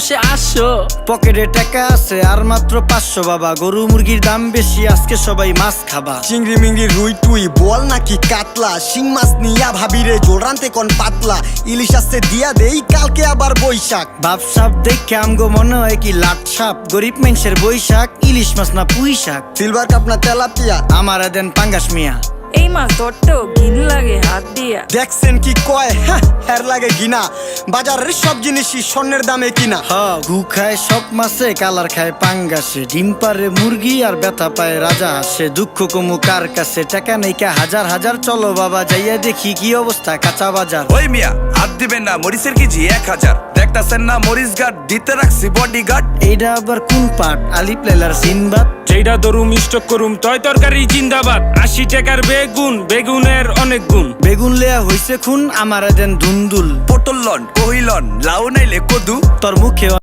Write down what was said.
পাশে আসো। পকেটে টাকা আছে আর মাত্র 500 বাবা, গরু মুরগির দাম বেশি, আজকে সবাই মাছ খাবা। চিংড়ি মিংড়ি রুই টুই বল নাকি কাতলা, শিং মাছ নিয়া ভাবিরে জোর রানতে কোন পাতলা, ইলিশ আসছে দিয়া দেই কালকে আবার বৈশাখ। বাপ সাপ দেখে আমগো মনে হয় কি লাট সাপ, গরিব মানুষের বৈশাখ, ইলিশ মাছ না পুঁই শাক। সিলভার কাপ না তেলাপিয়া, আমার দেন পাঙ্গাস মিয়া। এই মাছ ধরতেও ঘিন লাগে হাত দিয়া। দেখছেন কি কয়, হ্যাঁ হের লাগে ঘিনা, বাজারের সব জিনিসই স্বর্ণের দামে কিনা। হ ঘু খায় সব মাছে, কালার খায় পাঙ্গাসে, ডিম পারে মুরগি আর ব্যথা পায় রাজা হাসে। দুঃখ কমু কার কাছে, টাকা নেই কা হাজার হাজার, চলো বাবা যাইয়া দেখি কি অবস্থা কাঁচা বাজার। ওই মিয়া হাত দিবেন না, মরিচের কেজি 1000, দেখতাছেন না মরিচ গার্ড দিতে রাখছি বডি গার্ড। এইটা আবার কোন পাট, আলিপ লাইলার সিনবাদ? যেটা ধরুম স্টক করুম তয় তরকারি জিন্দাবাদ। 80 টাকার বেগুন, বেগুনের অনেক গুণ। বেগুন লেয়া হইছে খুন, আমার দেন ধুন্দুল। পটল লন, কহিলন, লাউ নাইলে কদু। তোর মুখে